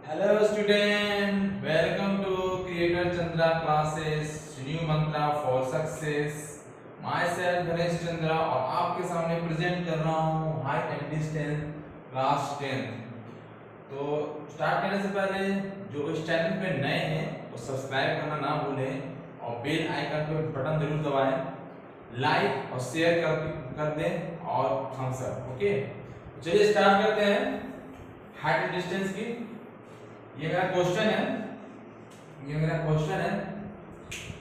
Hello student, welcome to Creator Chandra classes, new mantra for success. Myself Ganesh Chandra और आपके सामने present कर रहा हूँ हाइट एंड डिस्टेंस क्लास 10। तो स्टार्ट करने से पहले जो इस चैनल पे नए हैं वो सब्सक्राइब करना ना भूलें और बेल आइकन पे बटन जरूर दबाएं, लाइक और शेयर कर दें और थम्स अप। ओके, चलिए स्टार्ट करते हैं हाइट एंड डिस्टेंस की। ये मेरा क्वेश्चन है।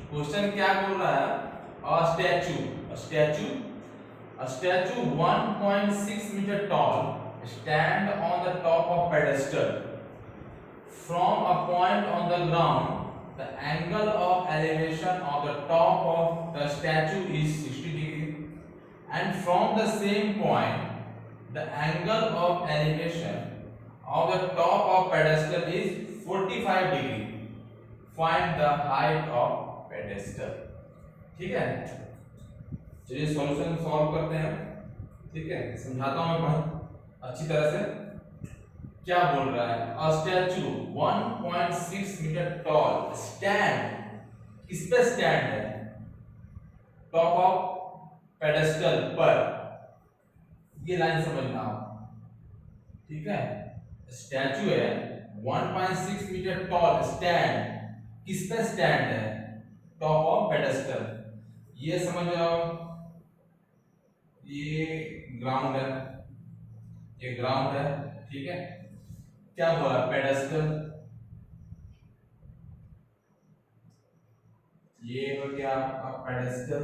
क्वेश्चन क्या बोल रहा है? A statue 1.6 meter tall stand on the top of pedestal. From a point on the ground, the angle of elevation of the top of the statue is 60 degree, and from the same point, the angle of elevation of the top of pedestal is 45 degree. Find the height of pedestal. ठीक है, चलिए solution solve करते हैं। ठीक है, समझाता हूं मैं बहुत अच्छी तरह से। क्या बोल रहा है? A statue 1.6 metre tall stand, किस पे स्टैंड है? टॉप ऑफ पेडेस्टल पर। ये लाइन समझना आप। ठीक है, स्टैचू है 1.6 मीटर टॉल स्टैंड, किस पे स्टैंड है? Top of pedestal. ये समझ जाओ, ये ग्राउंड है, ये ग्राउंड है। ठीक है, क्या हुआ? पेडेस्टल, ये हो गया आपका पेडेस्टल।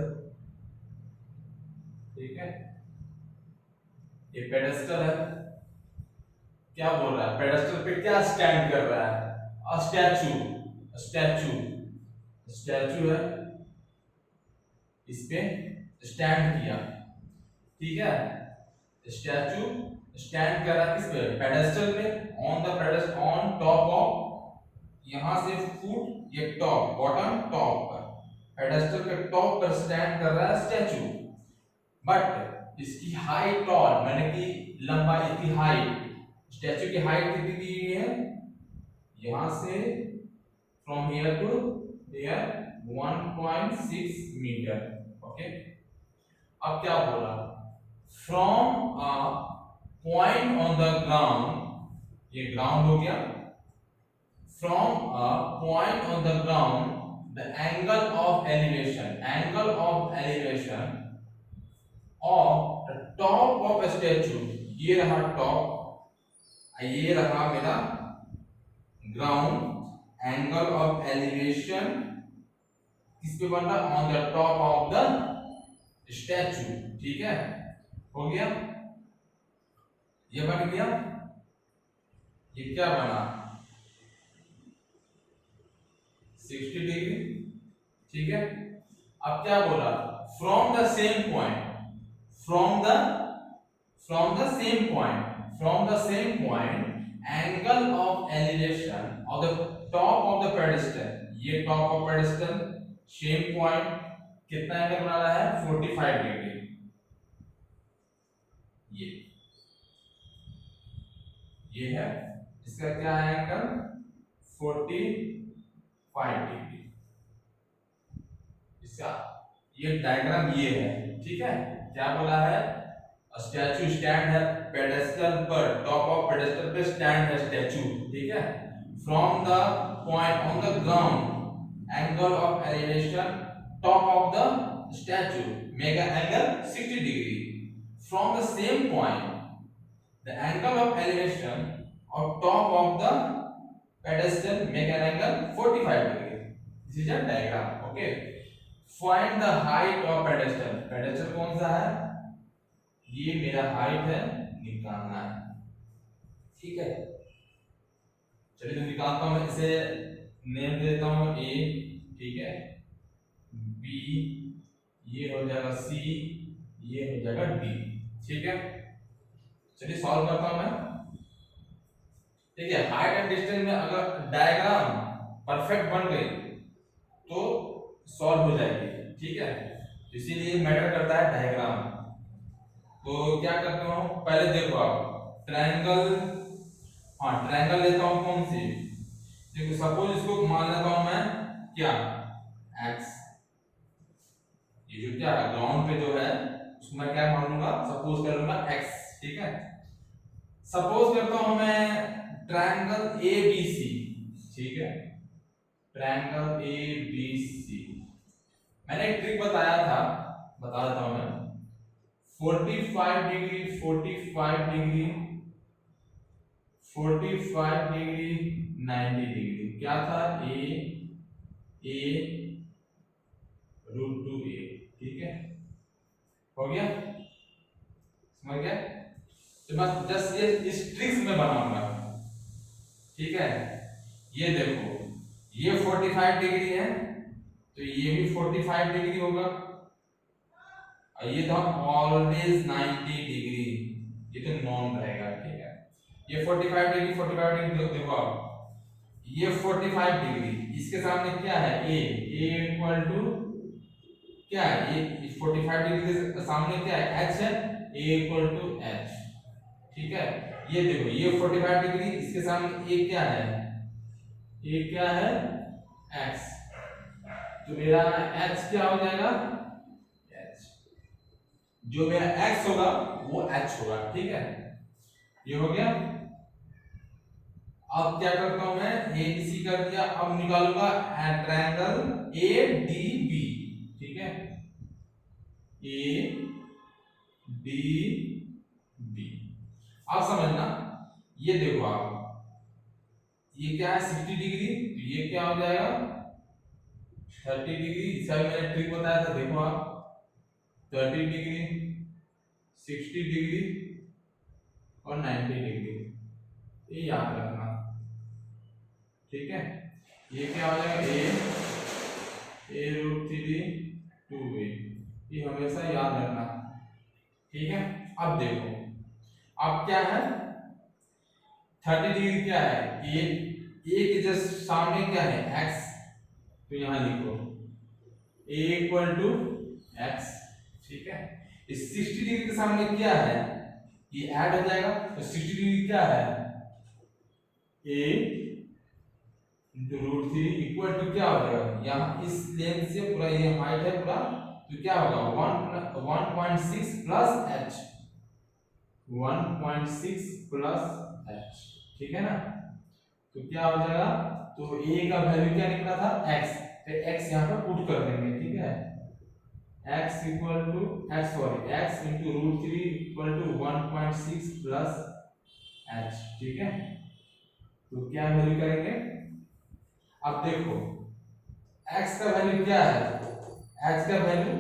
ठीक है, ये पेडेस्टल है। क्या बोल रहा है? पेडेस्टल पे क्या स्टैंड कर रहा है? स्टैचू है, इस पे स्टैंड किया। ठीक है, स्टैचू स्टैंड कर रहा है किस पे? पेडेस्टल पे। On the pedestal, on top of, यहां से फुट, ये टॉप, बॉटम टॉप पर, पेडेस्टल के टॉप पर स्टैंड कर रहा है स्टैचू। बट इसकी हाइट टॉल, माने कि लंबाई, इसकी हाइट, स्टैचू की हाइट कितनी दी हुई है? यहां से from here to here 1.6 metre. Okay, अब क्या बोला? From a point on the ground, ये ग्राउंड हो गया। From a point on the ground, the angle of elevation of the top of statue, ये रहा टॉप, ये रहा मेरा ग्राउंड। एंगल ऑफ एलिवेशन किस पे बन रहा? On the top of the statue. ठीक है, हो गया, ये बन गया। ये क्या बना? 60 डिग्री। ठीक है, अब क्या बोला? From the same point, from the same point angle of elevation of the top of the pedestal, ये top of pedestal, same point, कितना एंगल बना रहा है? 45 डिग्री। ये है, इसका क्या है एंगल? 45 डिग्री। इसका ये डायग्राम ये है। ठीक है, क्या बोला है? स्टैचू स्टैंड है पेडेस्टल पर, टॉप ऑफ पेडेस्टल पे स्टैंड है स्टैचू। ठीक है, from the point on the ground, angle of elevation top of the statue, मेगा angle 60 degree. From the same point, the angle of elevation और top of the pedestal, मेगा angle 45 degree. This is a diagram. Okay, find the height of pedestal. Pedestal कौन सा है? ये मेरा height है, निकालना है। ठीक है, चलिए तो निकालता हूं मैं। इसे नेम दे देता हूं ए। ठीक है, बी, ये हो जाएगा सी, ये हो जाएगा डी। ठीक है, चलिए सॉल्व करता हूं मैं। ठीक है, हाइट एंड डिस्टेंस में अगर डायग्राम परफेक्ट बन गई तो सॉल्व हो जाएगी। ठीक है, इसीलिए मैटर करता है डायग्राम। तो क्या करता हूं, पहले देखो आप, ट्रायंगल हाँ ट्रायंगल लेता हूँ कौन सी, देखो सपोज इसको मान लेता हूँ मैं क्या एक्स, ये जो क्या है ग्राउंड पे जो है उसको मैं क्या मान लूंगा, सपोज कर लूंगा एक्स, ठीक है। सपोज करता हूं मैं ट्रायंगल ए बी सी, ठीक है, ट्रायंगल ए बी सी। मैंने एक ट्रिक बताया था, बता देता हूं मैं, 45 डिग्री 45 डिग्री 45 डिग्री 90 डिग्री, क्या था ए रूट टू ए, ठीक है, हो गया, समझ गया। तो बस जस्ट ये इस ट्रिक्स में बनाऊंगा, ठीक है। ये देखो ये 45 डिग्री है तो ये भी 45 डिग्री होगा, और ये था ऑलवेज 90 डिग्री, ये तो नॉन रहेगा, ठीक है। ये 45 डिग्री 45 डिग्री देखो आप, ये 45 डिग्री, इसके सामने क्या है ए इक्वल टू क्या है, ये 45 डिग्री के सामने क्या है एच है, ए इक्वल टू एच, ठीक है। ये देखो ये 45 डिग्री, इसके सामने ए क्या है, ए क्या है एक्स, तो मेरा एच क्या हो जाएगा एच, जो मेरा एक्स होगा वो एच होगा, ठीक है। ये हो गया। अब क्या करता हूं मैं, ए बी सी कर दिया, अब निकालूंगा ट्रायंगल ए डी बी, ठीक है, ए डी बी। अब समझना, ये देखो आप, ये क्या है 60 डिग्री, तो ये क्या हो जाएगा 30 डिग्री, इसका मैंने ट्रिक बताया था, देखो आप 30 डिग्री 60 डिग्री और 90 डिग्री, ये याद रखना, ठीक है। ये क्या हो जाएगा ए रूट थ्री टू ए, ये हमेशा याद रखना, ठीक है। अब देखो अब क्या है 30 डिग्री क्या है, ए के जस्ट सामने क्या है एक्स, तो यहां लिखो ए इक्वल टू एक्स, ठीक है। इस 60 डिग्री के सामने क्या है, ये ऐड हो जाएगा, तो 60 डिग्री क्या है a into root three equal to क्या हो जाएगा, यहाँ इस लेंथ से पूरा ये हाइट है पूरा, तो क्या होगा 1.6 प्लस एच, 1.6 प्लस एच, ठीक है ना। तो क्या हो जाएगा, तो ए का वैल्यू क्या निकला था x, तो x यहाँ पर पुट कर देंगे, ठीक है, x equal to x into root three equal to 1.6 plus h, ठीक है। तो क्या वैल्यू करेंगे, अब देखो x का वैल्यू क्या है, x का वैल्यू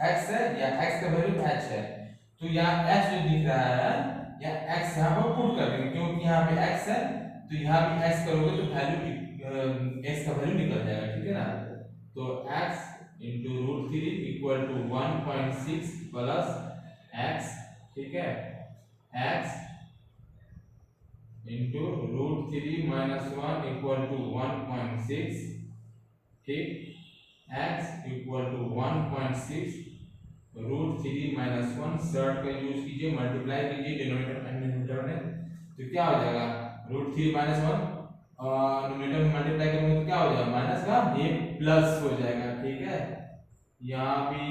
x है या x का वैल्यू h है, तो यहाँ h जो दिख रहा है या x यहाँ पर पुट कर देंगे, क्योंकि यहाँ पे x है तो यहाँ भी x करोगे तो वैल्यू x का वैल्यू निकल जाएगा, ठीक है ना। तो x into root three equal to 1.6 plus x, ठीक है, x into root three minus one equal to 1.6, ठीक, x equal to 1.6 root three minus one, शर्ट का यूज कीजिए, मल्टीप्लाई कीजिए डिनोमिनेटर एंड न्यूमरेटर में, तो क्या हो जाएगा root three minus one, numerator में मल्टीप्लाई करेंगे तो क्या हो जाएगा माइनस का ये प्लस हो जाएगा, ठीक है, यहाँ भी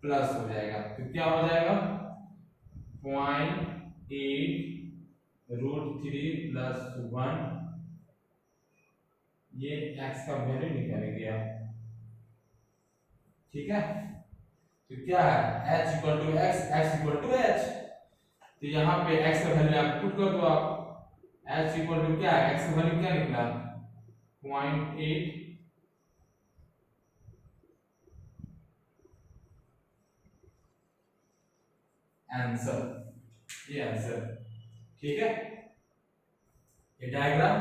प्लस हो जाएगा, तो क्या हो जाएगा 0.8 रूट थ्री प्लस वन, ये x का वैल्यू निकल गया, ठीक है। तो क्या है h equal to x, x equal to h, तो यहाँ पे x का वैल्यू आप पुट कर दो, आप h इक्वल टू क्या है, x का वैल्यू क्या निकला 0.8 आंसर, ये आंसर, ठीक है। ये डायग्राम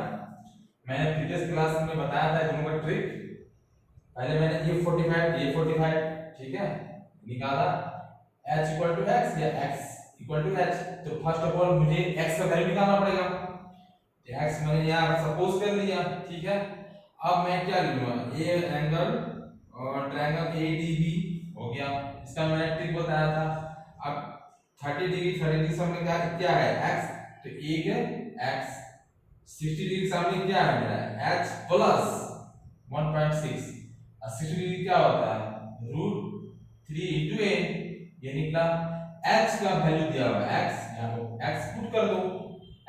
मैंने प्रीवियस क्लास में बताया था, दोनों का ट्रिक, पहले मैंने ये 45 ठीक है निकाला, h इक्वल टू एक्स या x इक्वल टू h, तो फर्स्ट ऑफ ऑल मुझे x का वैल्यू निकालना पड़ेगा, तो x मैंने यहाँ सपोज कर लिया, ठीक है। अब मैं क्या लूंगा ये एंगल और ट्रायंगल ADB हो गया, इसका मैंने ट्रिक बताया था। अब 30 डिग्री सामने क्या है x, तो एक x 60 डिग्री के सामने क्या है मेरा h प्लस 1.6 और 60 डिग्री क्या होता है रूट 3 इंटू ए, ये निकला। h का वैल्यू दिया हुआ है x, यहाँ पे x पुट कर दो,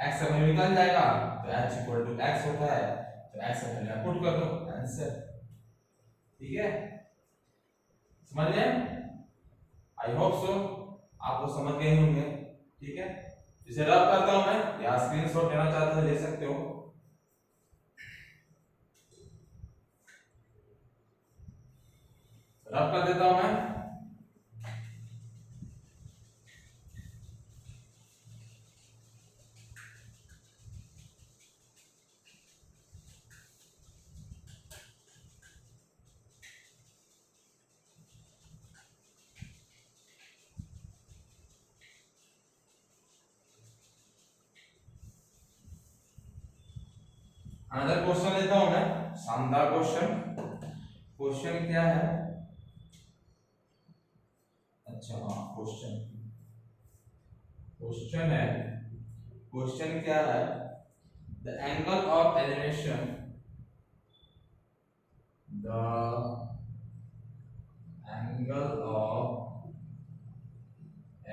x का वैल्यू निकल जाएगा तो h इक्वल टू x होता है, तो x का वैल्यू पुट कर दो, आंसर। ठीक है, समझ गए? आई होप सो आप लोग समझ गए होंगे। ठीक है, इसे रब करता हूं मैं, या स्क्रीनशॉट लेना चाहते हो ले सकते हो। रब कर देता हूं मैं। अनदर क्वेश्चन लेता हूं मैं, शानदार क्वेश्चन। क्वेश्चन क्या है? अच्छा हाँ, क्वेश्चन क्वेश्चन है, क्वेश्चन क्या है? The angle of elevation, the angle of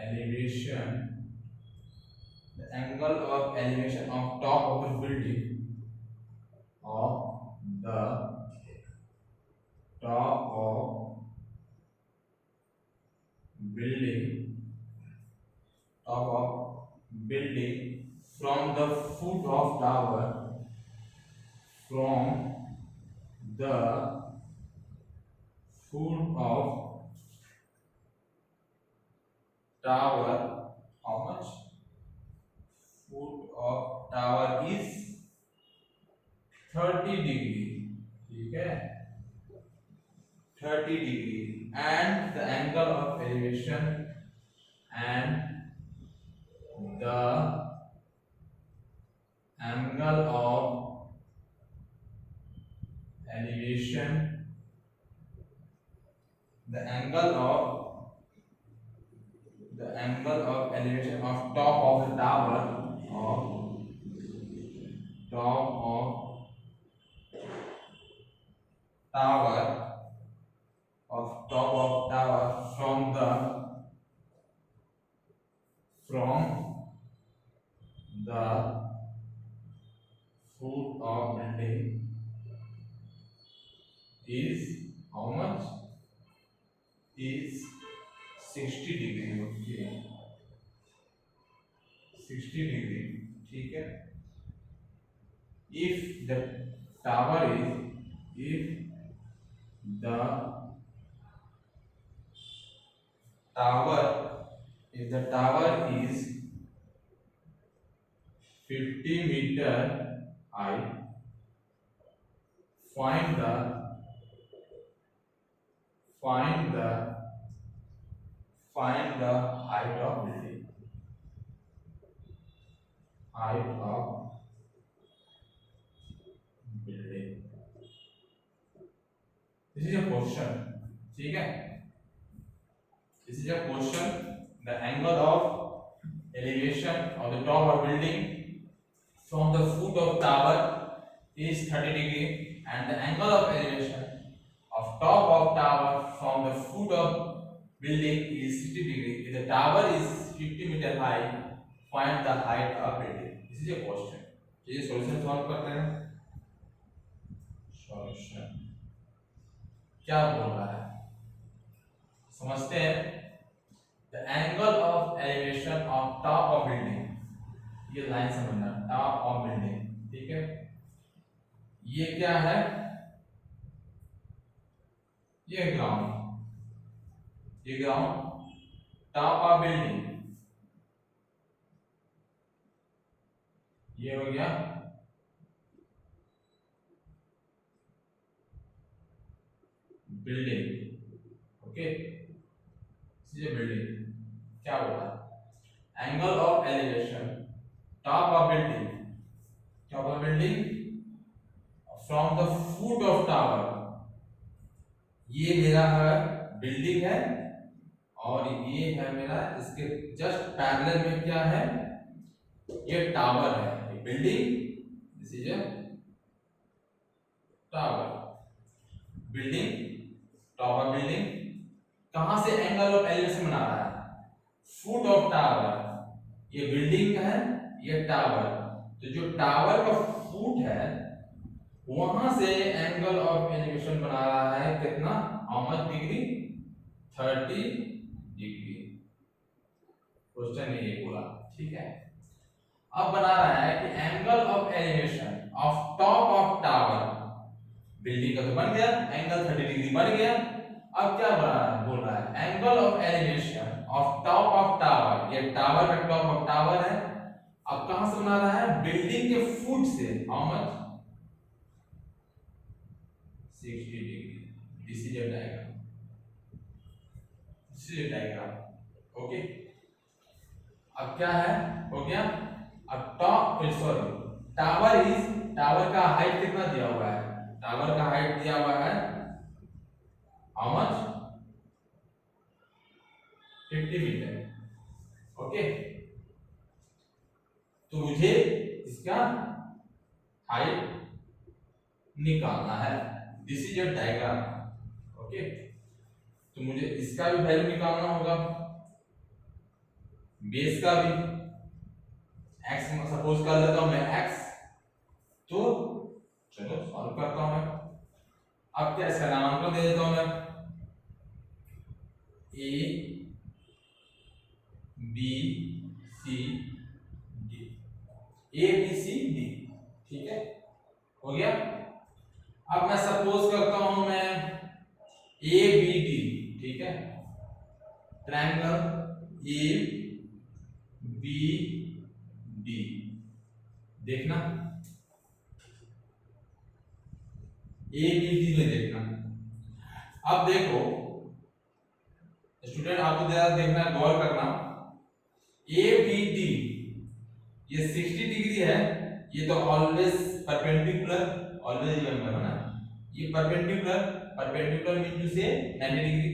elevation, the angle of elevation of top of the building, of the top of building, top of building from the foot of tower, from the foot of tower, how much? Foot of tower is 30 degree, ठीक है, 30 degree, and the angle of elevation, and the angle of elevation, the angle of elevation of top of the tower, of top of tower, of top of tower from the foot of building is how much? Is 60 degree, okay, 60 degree, ठीक है। If the tower is the tower is 50 meter high, find the height of building, height of building, this is a question, ठीक है, this is a question। The angle of elevation of the top of building from the foot of tower is 30 degree, and the angle of elevation of top of tower from the foot of building is 60 degree. If the tower is 50 meter high, find the height of building. This is a question. ये solution solve करते हैं। Solution क्या बोल रहा है समझते हैं। The angle of elevation of top of building, ये लाइन समझना, top of building, ठीक है। ये क्या है? ये ग्राउंड, ये ग्राउंड, टॉप ऑफ बिल्डिंग, ये हो गया बिल्डिंग, ओके, ये बिल्डिंग क्या होगा? Angle of elevation top of building, top of building from the foot of tower, ये मेरा है बिल्डिंग है, और ये है मेरा इसके जस्ट पैरेलल में क्या है? ये टावर है, ये building this is a tower building, top of building. कहां से एंगल ऑफ एलिवेशन बना रहा है? फुट ऑफ टावर, ये बिल्डिंग का है, ये टावर, तो जो टावर का फुट है वहां से एंगल ऑफ एलिवेशन बना रहा है कितना, how much degree, 30 degree. Question है ये पूरा, ठीक है। अब बना रहा है कि angle of elevation of top of tower, building का तो बन गया, एंगल 30 डिग्री बन गया। अब क्या बोल रहा है, angle of elevation of top of tower, ये टावर का टॉप ऑफ टावर है। अब कहां से बना रहा है, बिल्डिंग के फुट से, how much, 60 degree. This is a diagram, this is a diagram, okay. अब क्या है, हो गया। अब टॉप, सॉरी, टावर का हाइट कितना दिया हुआ है, टावर का हाइट दिया हुआ है हाउ मच, 50 मीटर, ओके। तो मुझे इसका हाइट निकालना है, this is a diagram, okay. तो मुझे इसका भी वैल्यू निकालना होगा, बेस का भी, x सपोज कर लेता हूं मैं x, तो चलो सॉल्व करता हूं मैं। अब क्या इसका नामांकन दे देता हूं मैं, a b c d, a b c d, ठीक है, हो गया। अब मैं सपोज करता हूं मैं a b d, ठीक है, ट्रायंगल a b d, देखना a b d में देखना। अब देखो स्टूडेंट, आपको जरा देखना, गौर करना, ए बी डी ये 60 डिग्री है, ये तो ऑलवेज परपेंडिकुलर, ऑलवेज रिमेंबर है ना, ये परपेंडिकुलर, परपेंडिकुलर मीन टू से 90 डिग्री,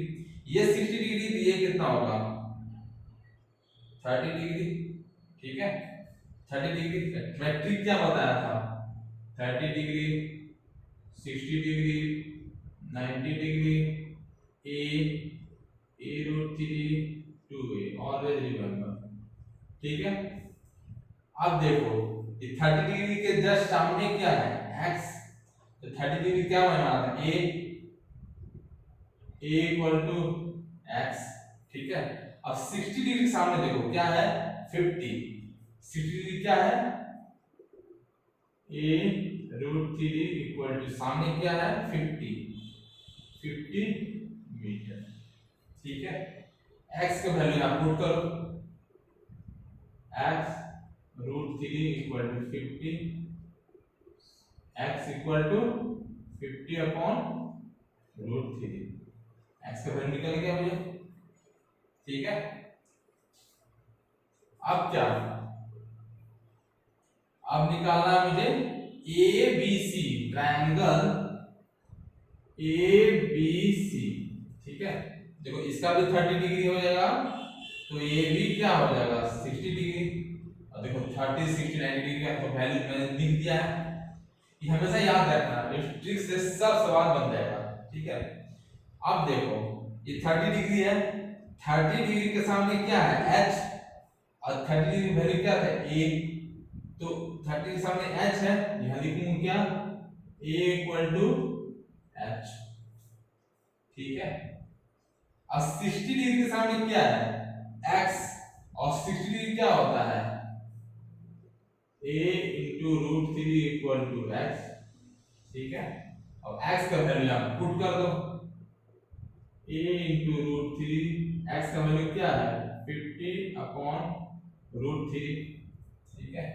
ये 60 डिग्री, तो ये कितना होगा, 30 डिग्री, ठीक है। 30 डिग्री मैट्रिक क्या बताया था, 30 degree, 60 degree, 90 degree, a root 3 2a, always remember, ठीक है। अब देखो ये 30 डिग्री के जस्ट सामने क्या है, x, तो 30 डिग्री क्या बना था, a इक्वल टू x, ठीक है। अब 60 डिग्री सामने देखो क्या है, 50, 60 डिग्री क्या है, a रूट 3 इक्वल टू सामने क्या है, 50 मीटर, ठीक है। x का वैल्यू यहां पुट करो, x root 3 equal to 50, x equal to 50 upon root 3, x का वैल्यू निकल गया मुझे, ठीक है। अब क्या, अब निकालना है मुझे A B C, triangle A B C, ठीक है। देखो इसका भी 30 डिग्री हो जाएगा, तो ये भी क्या हो जाएगा, 60 डिग्री, और देखो 30 60 90 डिग्री का तो वैल्यू मैंने लिख दिया है, ये हमेशा याद रखना, इस ट्रिक से सब सवाल बन जाएगा, ठीक है। अब देखो ये 30 डिग्री है, 30 डिग्री के सामने क्या है, h, और 30 डिग्री वैल्यू क्या था, a, तो 30 के सामने h है, यहां लिखूंगा क्या, a इक्वल टू h, ठीक है। और 60 डिग्री के सामने क्या है, x, और 60 डिग्री क्या होता है, a into root 3 equal to x, ठीक है। अब x का वैल्यू यहां पुट कर दो, a इंटू रूट 3, x का वैल्यू क्या है, 50 अपॉन रूट 3, ठीक है।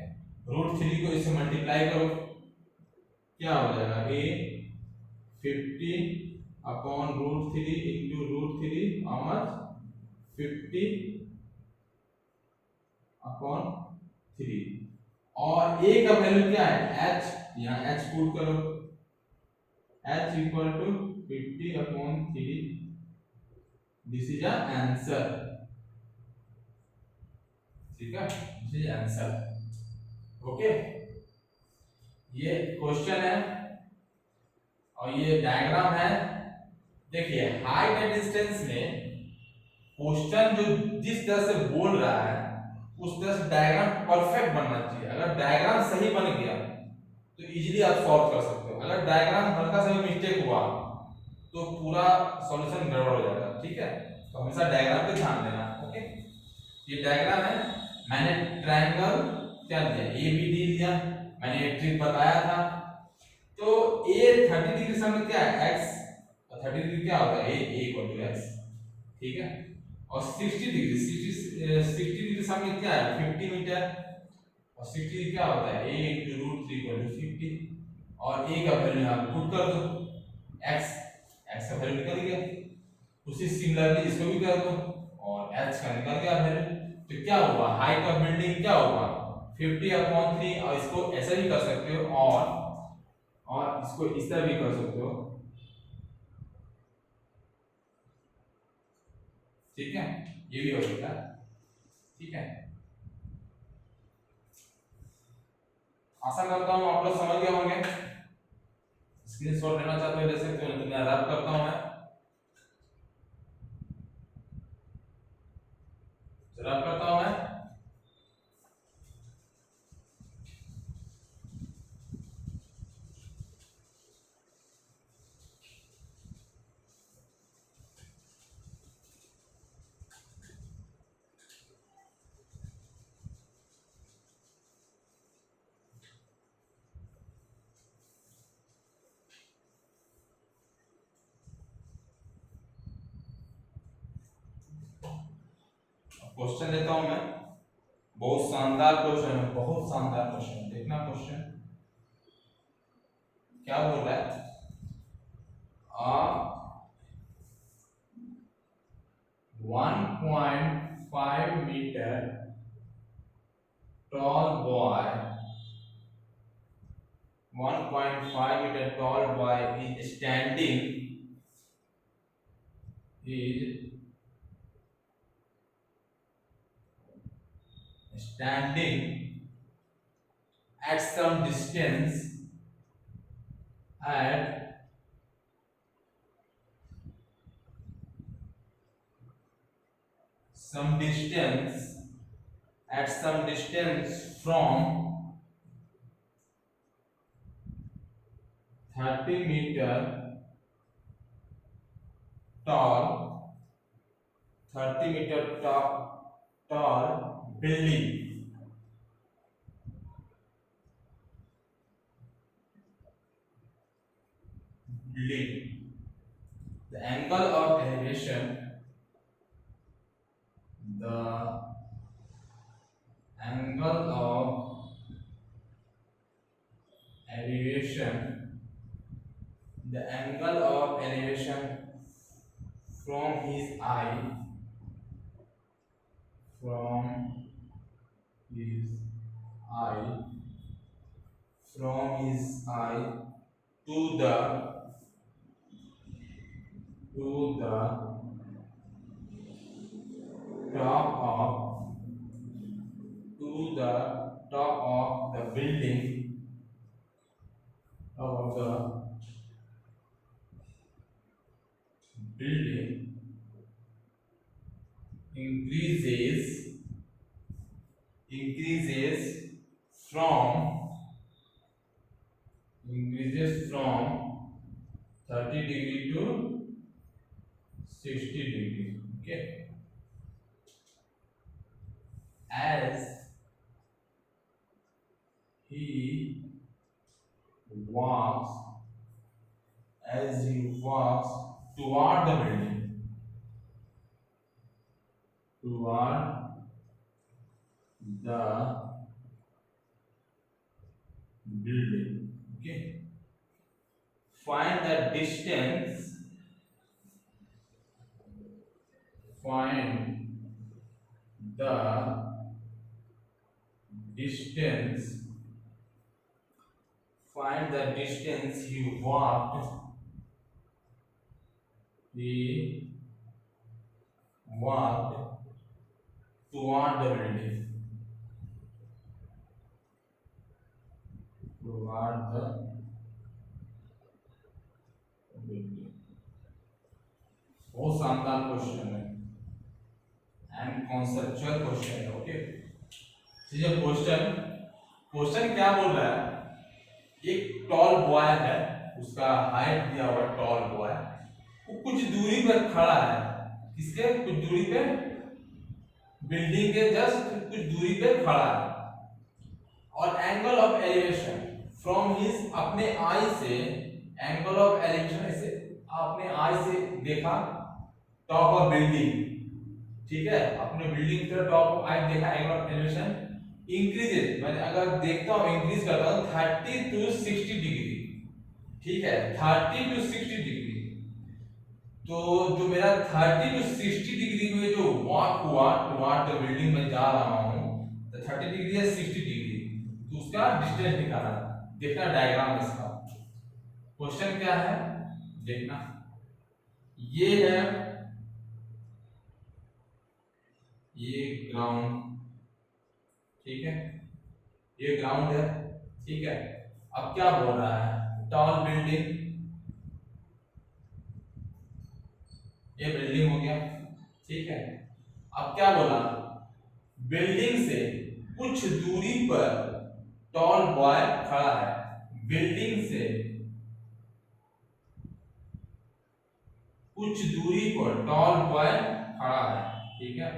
रूट 3 को इससे मल्टीप्लाई करो, क्या हो जाएगा, a 50 upon root 3 into root 3, how much, 50 upon 3, और a का वैल्यू क्या है, h, यहाँ h पुट करो, h equal to 50 upon 3, this is answer, ठीक है, दिस इज आंसर, ओके। ये क्वेश्चन है और ये डायग्राम है। देखिए हाइट एंड डिस्टेंस में क्वेश्चन जो जिस तरह से बोल रहा है उस तरह से डायग्राम परफेक्ट बनना चाहिए। अगर डायग्राम सही बन गया तो इजीली आप सॉल्व कर सकते हो। अगर डायग्राम हल्का सा भी मिस्टेक हुआ तो पूरा सॉल्यूशन गड़बड़ हो जाएगा। ठीक है, तो हमेशा डायग्राम पे ध्यान देना। ओके, ये डायग्राम है। मैंने ट्रायंगल क्या दिया, ए बी डी लिया, मैंने एक ट्रिक बताया था। तो ए 30 डिग्री समय क्या है, एक्स, और 30 डिग्री क्या होता है, ए इक्वल टू एक्स। ठीक है, और 60 डिग्री समय क्या है, 50 मीटर, और 60 डिग्री क्या होता है, a × √3 = 50। और a का वैल्यू यहां पुट कर दो, x, x का वैल्यू निकल गया। उसी सिमिलरली इसको भी कर दो और h का निकल गया वैल्यू। तो क्या हुआ, हाइट ऑफ बिल्डिंग क्या होगा, 50/3। और इसको ऐसे भी कर सकते हो और इसको इस तरह भी कर सकते हो। ठीक है, ये भी हो सकता है। ठीक है, आशा करता हूँ आप लोग समझ गए होंगे। स्क्रीनशॉट लेना चाहते हो ले सकते हो, तो मैं रब करता हूँ। मैं रब करता हूँ। मैं क्वेश्चन देता हूँ। मैं बहुत शानदार क्वेश्चन है, बहुत शानदार क्वेश्चन। देखना क्वेश्चन क्या बोल रहा है। आ 1.5 metre tall boy, 1.5 meter tall boy is is standing at some distance at some distance some distance from 30-meter tall 30-meter tall building. The angle of elevation, the angle of elevation, the angle of elevation from his eye, from his eye, from his eye to the top of the building, of the building increases from increases from 30 degree to 60 degree. Okay, as he walks toward the building, toward the building. Okay, find the distance, find the distance find the distance he walked toward the building, toward the building. बहुत शानदार question है and conceptual question है। Okay, ये question question क्या बोल रहा है, एक टॉल बॉय है, उसका हाइट दिया हुआ टॉल बॉय, वो कुछ दूरी पर खड़ा है, किसके कुछ दूरी पे, बिल्डिंग के जस्ट कुछ दूरी पे खड़ा है, और angle of elevation from his, अपने आई से, एंगल ऑफ एलिवेशन ऐसे अपने आई से देखा टॉप ऑफ बिल्डिंग, ठीक है, अपने बिल्डिंग की तरफ टॉप ऑफ आई देखा, एंगल ऑफ एलिवेशन इंक्रीजेस, मैंने अगर देखता हूं इंक्रीज करता हूं 30 to 60 डिग्री, ठीक है, 30 to 60 डिग्री। तो जो मेरा 30 to 60 डिग्री में जो वॉक हुआ टुवर्ड द बिल्डिंग में जा रहा हूं, तो 30 डिग्री है 60 डिग्री, तो उसका डिस्टेंस निकालना, देखना डायग्राम इसका। क्वेश्चन क्या है देखना, ये है ये ग्राउंड, ठीक है, ये ग्राउंड है, ठीक है। अब क्या बोल रहा है, टॉल बिल्डिंग, ये बिल्डिंग हो गया, ठीक है। अब क्या बोला, बिल्डिंग से कुछ दूरी पर टॉल बॉय खड़ा है, बिल्डिंग से कुछ दूरी पर टॉल बॉय खड़ा है, ठीक है,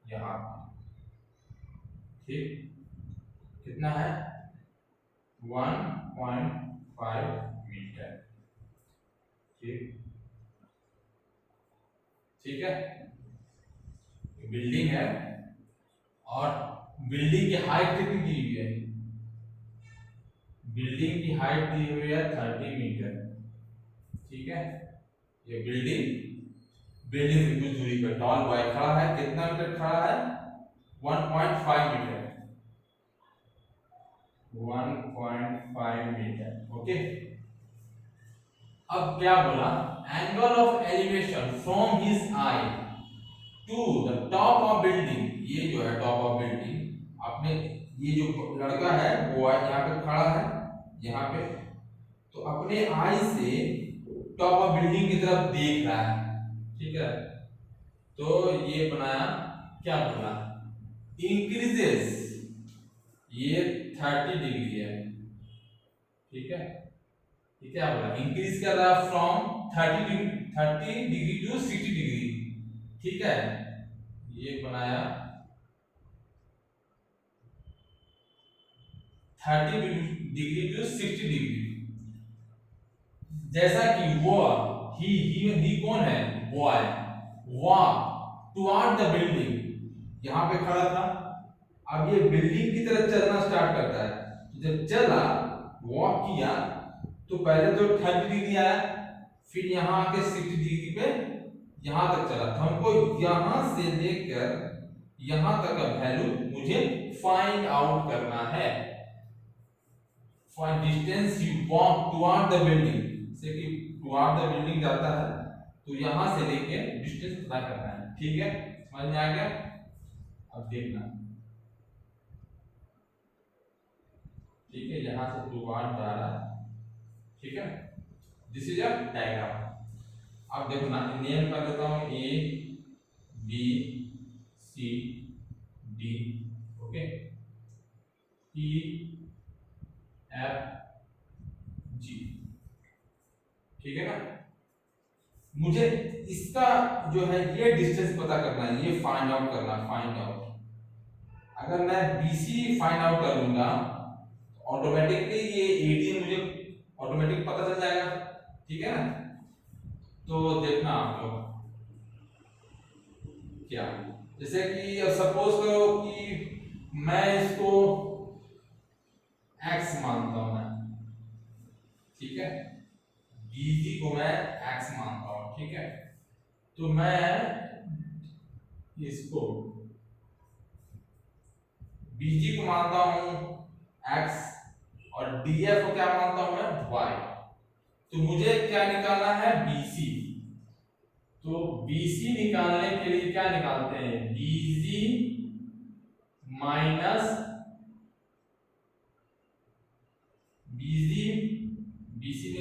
यहां, ठीक, कितना है 1.5 मीटर, ठीक, ठीक है, बिल्डिंग है और बिल्डिंग की हाइट कितनी दी हुई है, बिल्डिंग की हाइट दी हुई है 30 मीटर, ठीक है, ये बिल्डिंग से कुछ दूरी पर टॉल बॉय खड़ा है, कितना मीटर खड़ा है 1.5 मीटर, 1.5 मीटर, ओके। अब क्या बोला, angle of elevation from his eye to the top of building, ये जो है टॉप ऑफ बिल्डिंग, आपने ये जो लड़का है वो यहाँ पे खड़ा है, यहाँ पे, तो अपने आई से टॉप ऑफ बिल्डिंग की तरफ देख रहा है, ठीक है, तो ये बनाया, क्या बोला, इंक्रीजेस, ये 30 डिग्री है, ठीक है, ये क्या बोला, इंक्रीज कर रहा है फ्रॉम 30 डिग्री टू 60 डिग्री, ठीक है, ये बनाया 30 डिग्री टू 60 डिग्री, जैसा कि वो ही कौन है, boy, walk toward the building, यहां पे खड़ा था, अब ये बिल्डिंग की तरफ चलना स्टार्ट करता है, तो जब चला, वॉक किया, तो पहले तो 30 डिग्री आया, फिर यहां आके 60 डिग्री पे यहां तक चला, तो हमको यहां से लेकर यहां तक का वैल्यू मुझे फाइंड आउट करना है, find distance you walk toward the building, से कि टुवर्ड द बिल्डिंग जाता है, तो यहां से लेके डिस्टेंस पता करना है, ठीक है, समझ में आ गया। अब देखना, ठीक है, यहां से टुवर्ड जा रहा है, ठीक है, दिस इज अ डायग्राम। अब देखना, नेम कर देता हूं A B C D, okay, E F G, ठीक है ना, मुझे इसका जो है ये डिस्टेंस पता करना है, ये फाइंड आउट करना, फाइंड आउट, अगर मैं बीसी फाइंड आउट कर लूंगा तो ऑटोमेटिकली ये एडी मुझे ऑटोमेटिक पता चल जाएगा, ठीक है ना। तो देखना आप लोग क्या, जैसे कि सपोज करो कि मैं इसको x मानता हूं मैं, ठीक है, बीजी को मैं x मानता हूं, ठीक है, तो मैं इसको बीजी को मानता हूं x और df को क्या मानता हूं मैं y, तो मुझे क्या निकालना है BC, तो BC निकालने के लिए क्या निकालते हैं, BG माइनस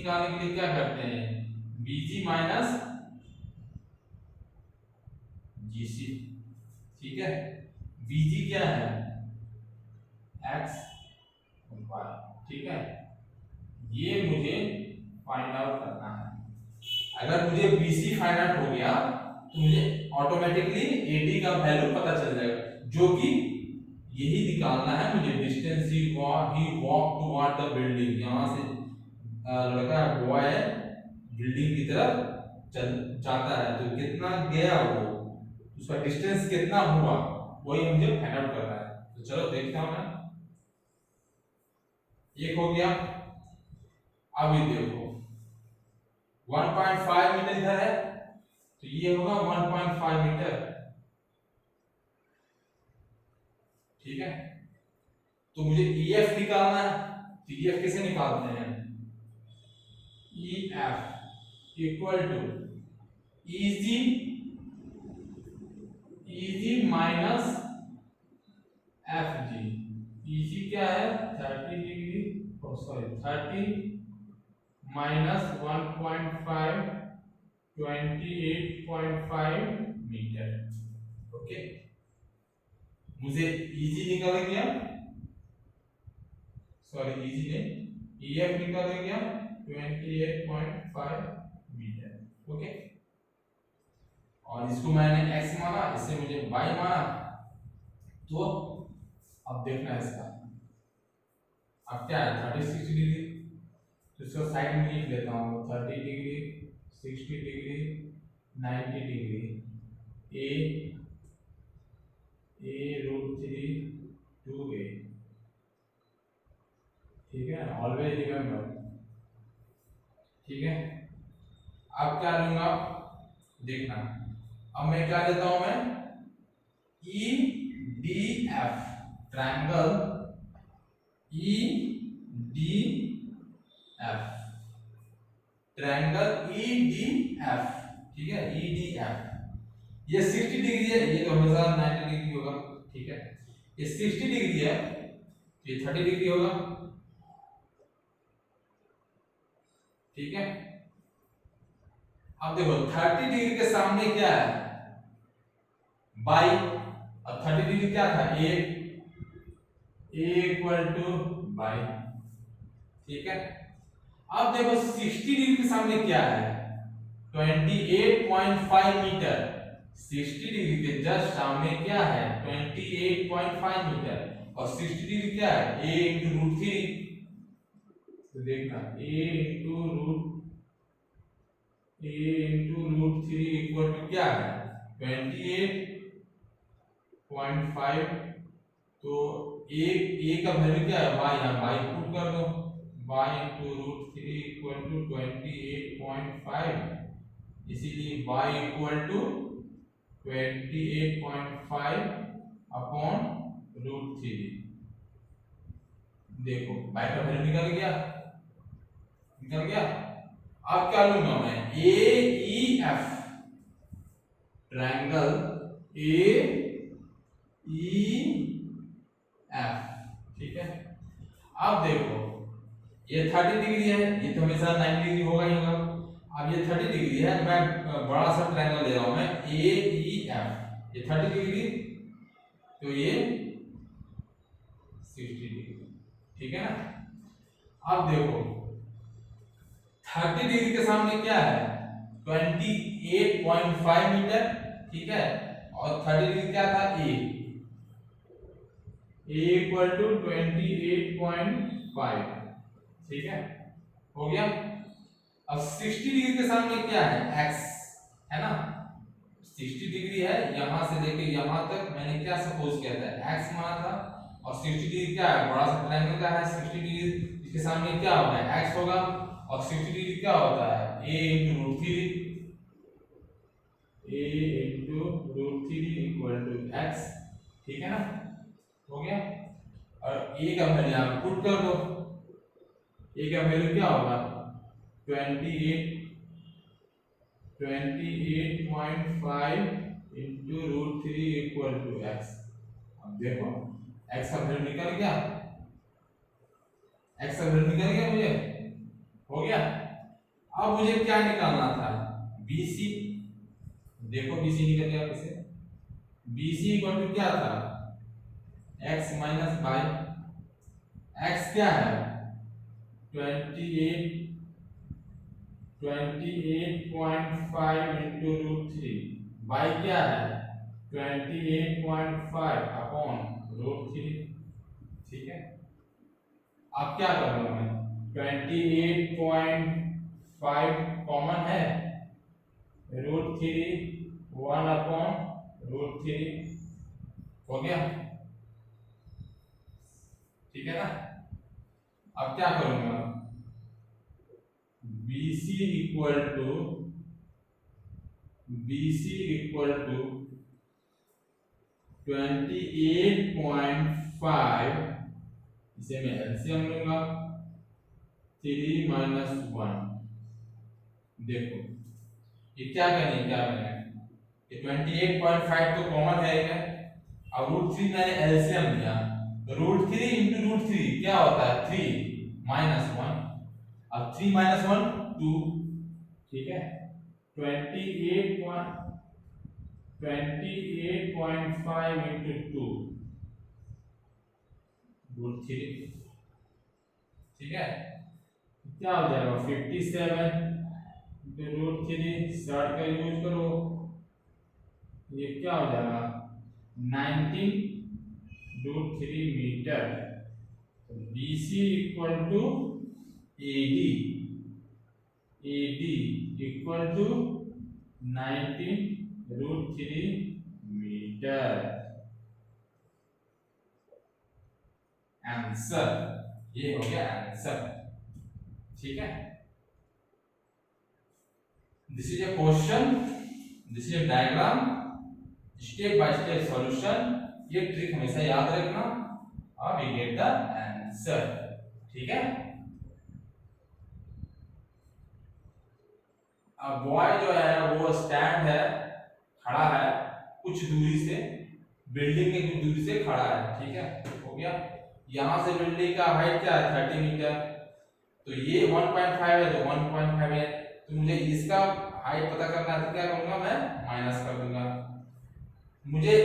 निकालने के लिए क्या करते हैं, बीजी माइनस जीसी, ठीक है। बीजी क्या है, एक्स वाई, ठीक है। ये मुझे फाइंड आउट करना है। अगर मुझे बीसी फाइंड आउट हो गया तो मुझे ऑटोमेटिकली एडी का वैल्यू पता चल जाएगा, जो कि यही निकालना है मुझे। Distance he walk toward the building, यहाँ से लड़का बॉय बिल्डिंग की तरफ चल जाता है, तो कितना गया वो, उसका डिस्टेंस कितना हुआ, वही मुझे फाइंड आउट करना है। तो चलो देखता हूं मैं। एक हो गया। अभी देखो 1.5 मीटर इधर है, तो ये होगा 1.5 मीटर, ठीक है। तो मुझे EF निकालना है, तो EF कैसे निकालते हैं, EF equal to EG minus FG। EG क्या है 30 degree, sorry 30 minus 1.5 28.5 metre, okay. मुझे EG निकाल गया, सॉरी EG नहीं, EF निकाल गया 28.5 मीटर, ओके। और इसको मैंने x माना, इससे मुझे y माना, तो अब देखना है इसका, अब क्या है 36 डिग्री, तो इसको साइड में लिख लेता हूँ, 30 degree 60 degree 90 degree, a √3 2a, ठीक है, ऑलवेज रिमेंबर, ठीक है। अब क्या लूंगा देखना, अब मैं क्या लेता हूं मैं, EDF triangle EDF triangle EDF, ठीक है, EDF। ये 60 डिग्री है, ये तो हमेशा 90 डिग्री होगा, ठीक है। ये 60 डिग्री है, ये 30 डिग्री होगा, ठीक है। अब देखो 30 डिग्री के सामने क्या है, बाई, और 30 डिग्री क्या था, ए इक्वल टू बाई, ठीक है। अब देखो 60 डिग्री के सामने क्या है, 28.5 मीटर, 60 डिग्री के जस्ट सामने क्या है 28.5 मीटर, और 60 डिग्री क्या है a × √3, तो देखना a × √3 इक्वल टू क्या है 28.5, तो a का वैल्यू क्या है y, यहाँ y पुट कर दो, y × √3 इक्वल टू 28.5, इसीलिए y इक्वल टू 28.5 अपॉन √3। देखो y का वैल्यू निकल गया, निकल गया। अब क्या लूंगा मैं, AEF ट्रायंगल AEF, ठीक है। अब देखो ये 30 डिग्री है, ये तो हमेशा 90 डिग्री होगा ही होगा। अब ये 30 डिग्री है, मैं बड़ा सा ट्रायंगल ले रहा हूं मैं AEF, ये 30 डिग्री, तो ये 60 डिग्री, ठीक है ना। अब देखो 30 डिग्री के सामने क्या है 28.5 मीटर, ठीक है, और 30 डिग्री क्या था a इक्वल टू 28.5, ठीक है, हो गया। अब 60 डिग्री के सामने क्या है x, है ना, 60 डिग्री है, यहां से लेके यहां तक मैंने क्या सपोज किया था x माना था, और 60 डिग्री क्या है, बड़ा सा ट्रायंगल का है, 60 डिग्री इसके सामने क्या होगा x होगा, और 60 डिग्री क्या होता है a × √3 इक्वल टू x, ठीक है ना, हो गया। और a का वैल्यू यहां पुट कर दो, a का वैल्यू क्या होगा 28.5 into √3 इक्वल टू x। अब देखो x का वैल्यू निकल गया, x का वैल्यू निकल गया मुझे, हो गया। अब मुझे क्या निकालना था, BC। देखो BC निकल गया कैसे, BC इक्वल टू क्या था, x माइनस बाई, x क्या है 28.5 इंटू रूट थ्री, y क्या है 28.5 अपॉन रूट थ्री। ठीक है, अब क्या करूंगा मैं, 28.5 कॉमन है, root three 1 upon root three हो गया, ठीक है ना। अब क्या करूंगा, BC इक्वल टू 28.5, इसे मैं एलसीएम लूंगा 3 माइनस 1। देखो ये क्या करनी, क्या करना, ये 28.5 तो कॉमन है क्या, अब रूट थ्री मैंने एलसीएम लिया, root three into root three क्या होता है 3 माइनस 1, अब 3 माइनस 1 2, ठीक है 28.5 इंटू 2 रूट थ्री, ठीक है क्या हो जाएगा 57 रूट थ्री, शॉर्ट का यूज करो, ये क्या हो जाएगा 19 root three metre. BC equal to AD equal to 19 root three metre. Answer ये हो गया आंसर, ठीक है। This is a question, this is a diagram, step by step solution, ये ट्रिक हमेशा याद रखना, अब यू गेट द आंसर, ठीक है। अब बॉय जो है वो स्टैंड है, खड़ा है कुछ दूरी से, बिल्डिंग के कुछ दूरी से खड़ा है, ठीक है हो गया। यहां से बिल्डिंग का हाइट क्या है 30 मीटर, तो ये 1.5 है तो 1.5 है, तो मुझे इसका हाइट पता करना है, तो क्या करूंगा मैं माइनस कर दूंगा। मुझे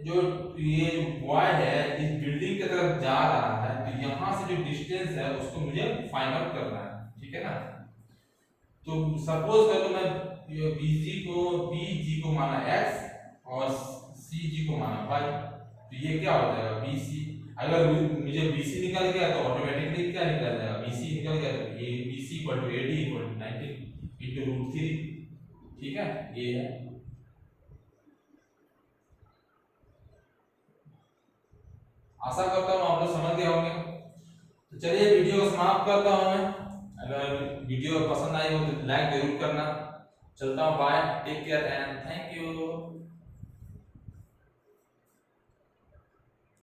जो ये जो बॉय है इस बिल्डिंग की तरफ जा रहा है, तो यहां से जो डिस्टेंस है उसको मुझे फाइंड आउट करना है, ठीक है ना। तो सपोज करो मैं BG को माना x और CG को माना y, तो ये क्या हो जाएगा BC, अगर मुझे BC निकल गया तो ऑटोमेटिकली क्या निकल जाएगा, BC निकल गया तो BC equal to AD equal to 19 into root three, ठीक है ये है। आशा करता हूँ आप लोग समझ गए होंगे। तो चलिए वीडियो को समाप्त करता हूँ मैं, अगर वीडियो पसंद आई हो तो लाइक जरूर करना। चलता हूँ, bye, take care and thank you.